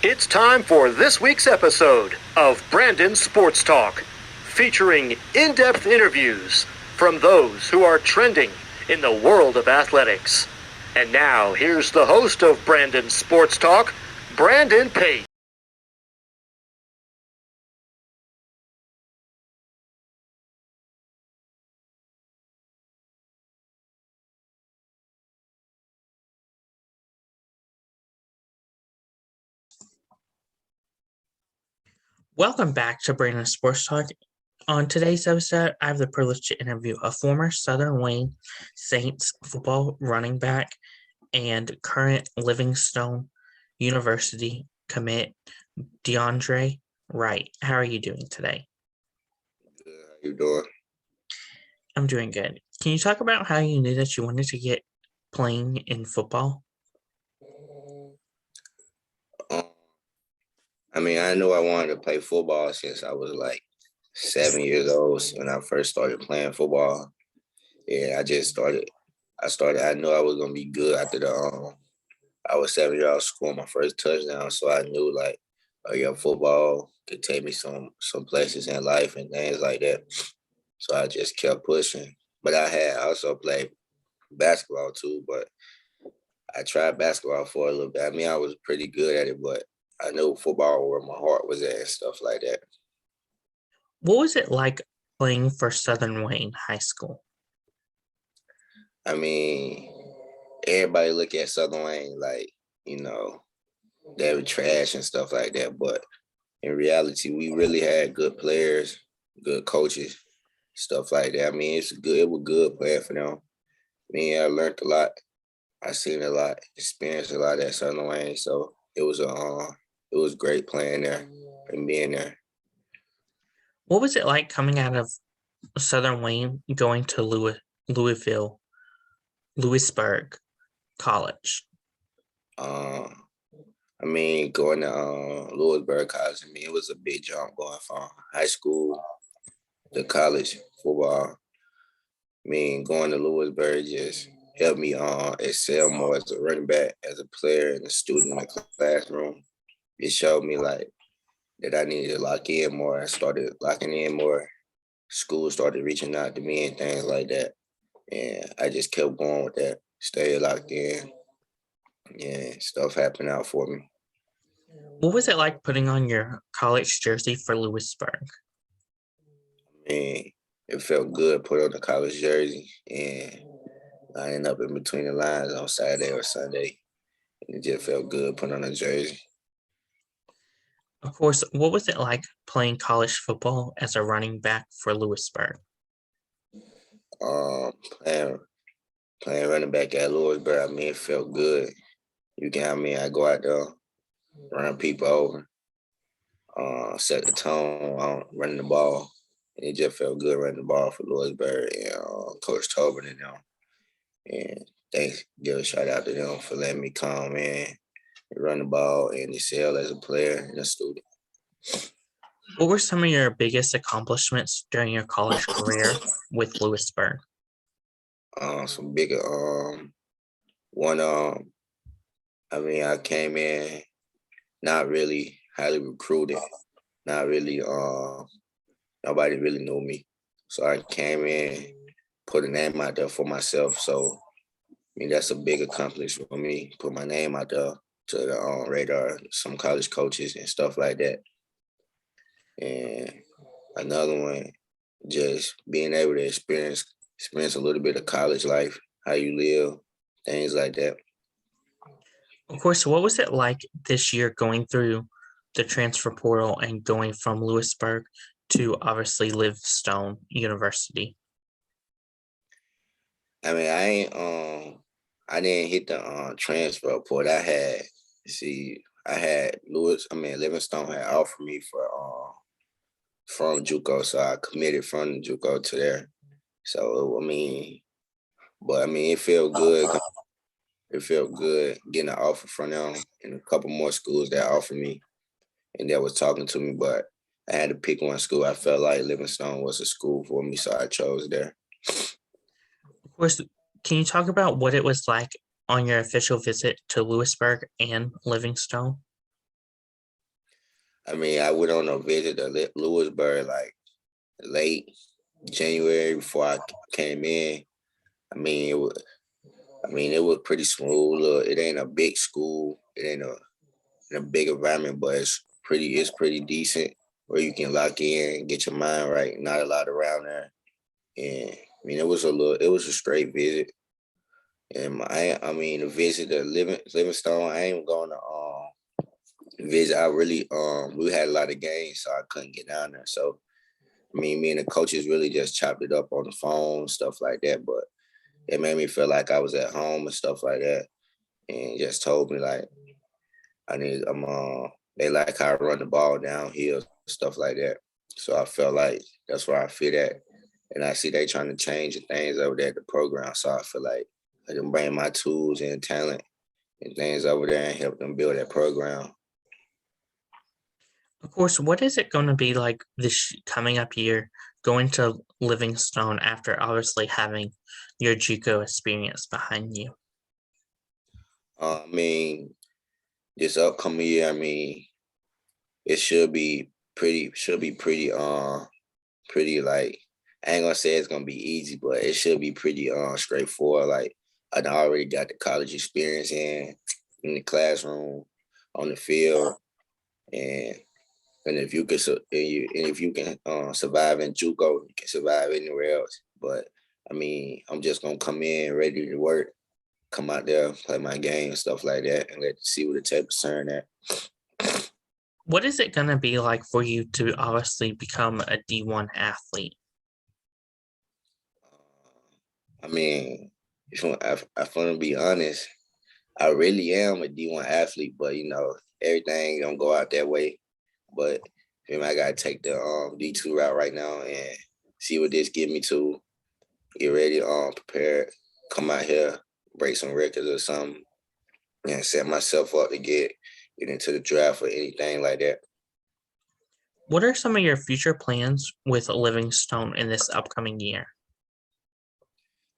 It's time for this week's episode of Brandon Sports Talk, featuring in-depth interviews from those who are trending in the world of athletics. And now, here's the host of Brandon Sports Talk, Brandon Pate. Welcome back to Brandon Sports Talk. On today's episode, I have the privilege to interview a former Southern Wayne Saints football running back and current Livingstone University commit, Deandre Wright. How are you doing today? Good. How you doing? I'm doing good. Can you talk about how you knew that you wanted to get playing in football? I knew I wanted to play football since I was like 7 years old when I first started playing football. And I knew I was gonna be good after I was 7 years old scoring my first touchdown. So I knew like, oh yeah, football could take me some places in life and things like that. So I just kept pushing. But I had also played basketball too, but I tried basketball for a little bit. I was pretty good at it, but I knew football where my heart was at and stuff like that. What was it like playing for Southern Wayne High School? Everybody look at Southern Wayne like, they were trash and stuff like that. But in reality, we really had good players, good coaches, stuff like that. It was good playing for them. I learned a lot. I seen a lot, experienced a lot at Southern Wayne. So it was great playing there and being there. What was it like coming out of Southern Wayne going to Louisberg College? Going to Louisberg College, it was a big jump going from high school to college football. Going to Louisberg just helped me excel more as a running back, as a player, and a student in the classroom. It showed me like that I needed to lock in more. I started locking in more. School started reaching out to me and things like that. And I just kept going with that, stayed locked in. And stuff happened out for me. What was it like putting on your college jersey for Louisberg? It felt good put on the college jersey and lining up in between the lines on Saturday or Sunday. It just felt good putting on a jersey. Of course, what was it like playing college football as a running back for Louisberg? Playing running back at Louisberg, it felt good. I go out there, run people over, set the tone on running the ball. And it just felt good running the ball for Louisberg and Coach Tobin and them. And thanks, give a shout out to them for letting me come in and run the ball and excel as a player and a student. What were some of your biggest accomplishments during your college career with Louisberg? Some bigger one I came in not really highly recruited, not really nobody really knew me. So I came in, put a name out there for myself. So that's a big accomplishment for me, put my name out there to the radar, some college coaches and stuff like that. And another one, just being able to experience a little bit of college life, how you live, things like that. Of course, what was it like this year going through the transfer portal and going from Louisberg to obviously Livingstone University? I didn't hit the transfer portal. Livingstone had offered me from JUCO, so I committed from JUCO to there. So it felt good. It felt good getting an offer from them and a couple more schools that offered me and that was talking to me, but I had to pick one school. I felt like Livingstone was a school for me, so I chose there. Of course, can you talk about what it was like on your official visit to Louisberg and Livingstone? I mean, I went on a visit to Louisberg like late January before I came in. I mean, it was pretty smooth. Look, it ain't a big school. It ain't in a big environment, but it's pretty decent where you can lock in, get your mind right. Not a lot around there, and I mean, it was a straight visit. And I mean, the visit to Livingstone, I ain't going to visit. I really we had a lot of games, so I couldn't get down there. So I mean, me and the coaches really just chopped it up on the phone, stuff like that. But it made me feel like I was at home and stuff like that, and just told me like they like how I run the ball downhill, stuff like that. So I felt like that's where I fit at. And I see they trying to change the things over there at the program. So I feel like I can bring my tools and talent and things over there and help them build that program. Of course, what is it going to be like this coming up year going to Livingstone after obviously having your JUCO experience behind you? I mean, this upcoming year, I mean, it should be pretty like, I ain't gonna say it's gonna be easy, but it should be pretty straightforward. Like I already got the college experience in the classroom, on the field, and if you can survive in JUCO, you can survive anywhere else. But I mean, I'm just gonna come in ready to work, come out there, play my game and stuff like that, and see what the tape's turn at. What is it going to be like for you to obviously become a D1 athlete? I mean, if I'm gonna be honest, I really am a D1 athlete, but everything don't go out that way. But I gotta take the D2 route right now and see what this get me to. Get ready, prepared, come out here, break some records or something, and set myself up to get into the draft or anything like that. What are some of your future plans with Livingstone in this upcoming year?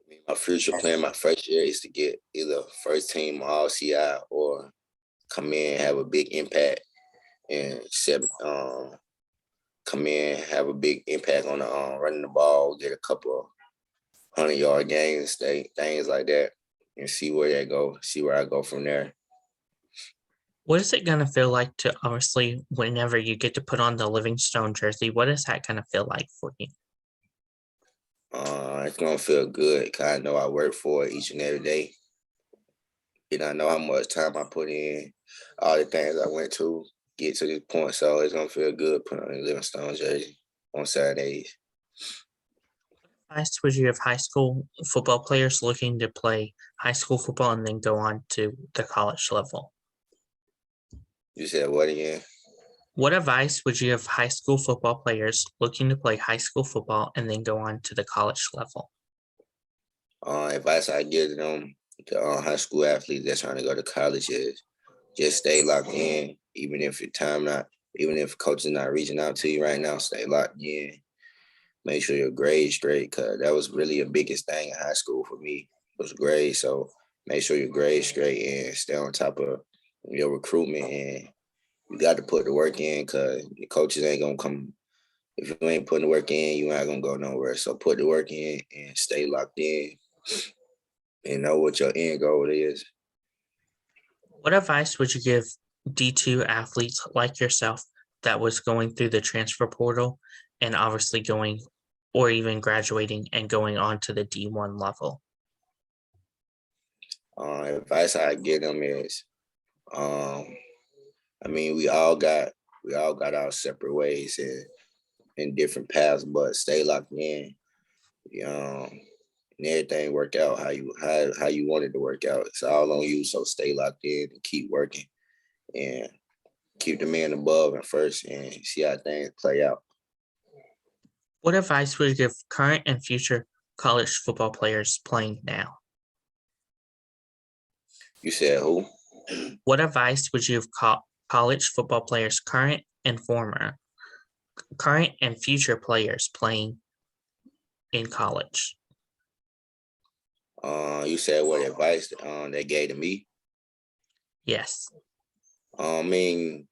I mean, my future plan, my first year is to get either first team All CI or come in, have a big impact, and come in, have a big impact on the running the ball, get a couple of 100-yard games, things like that, and see where that go. See where I go from there. What is it going to feel like to obviously, whenever you get to put on the Livingstone jersey, what is that going to feel like for you? It's gonna feel good because I know I work for it each and every day, and I know how much time I put in, all the things I went to get to this point. So it's gonna feel good putting on the Livingstone jersey on Saturdays. What advice would you have high school football players looking to play high school football and then go on to the college level? You said what again? What advice would you have high school football players looking to play high school football and then go on to the college level? Advice I give them to high school athletes that's trying to go to college is just stay locked in, even if even if coach is not reaching out to you right now, stay locked in. Make sure your grades straight, because that was really the biggest thing in high school for me was grades. So make sure your grades straight and stay on top of your recruitment, and you got to put the work in because the coaches ain't gonna come. If you ain't putting the work in, you ain't gonna go nowhere. So put the work in and stay locked in and know what your end goal is. What advice would you give D2 athletes like yourself that was going through the transfer portal and obviously going or even graduating and going on to the D1 level? Advice I give them is, I mean, we all got our separate ways and different paths, but stay locked in. And everything work out how you want it to work out. It's all on you, so stay locked in and keep working and keep the man above and first and see how things play out. What advice would you give current and future college football players playing now? You said who? What advice would you give college football players, current and future players playing in college? You said what advice they gave to me? Yes. I mean,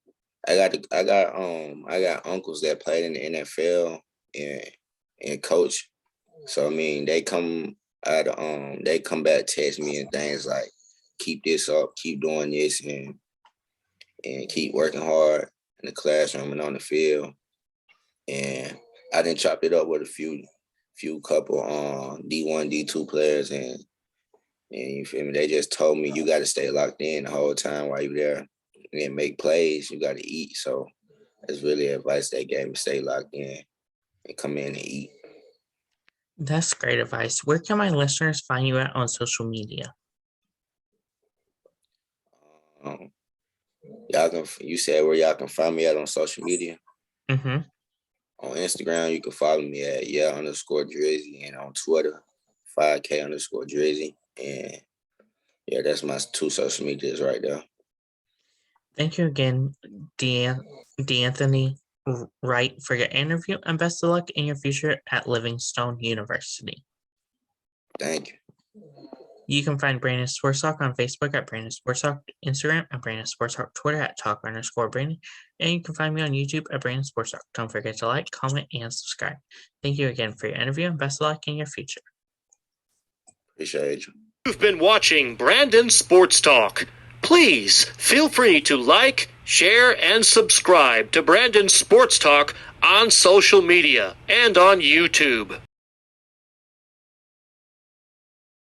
I got uncles that played in the NFL and coach. So I mean, they come back text me and things like, keep this up, keep doing this, and keep working hard in the classroom and on the field. And I done chopped it up with a few couple D1, D2 players, and you feel me? They just told me, you got to stay locked in the whole time while you're there and make plays. You got to eat. So that's really advice they gave me: stay locked in and come in and eat. That's great advice. Where can my listeners find you at on social media? You said where y'all can find me at on social media? Mm-hmm. On Instagram, you can follow me at _Drizzy, and on Twitter, 5K_Drizzy. And yeah, that's my 2 social medias right there. Thank you again, Deanthony Wright, for your interview, and best of luck in your future at Livingstone University. Thank you. You can find Brandon Sports Talk on Facebook at Brandon Sports Talk, Instagram at Brandon Sports Talk, Twitter at Talk_Brandon, and you can find me on YouTube at Brandon Sports Talk. Don't forget to like, comment, and subscribe. Thank you again for your interview, and best of luck in your future. Appreciate you. You've been watching Brandon Sports Talk. Please feel free to like, share, and subscribe to Brandon Sports Talk on social media and on YouTube.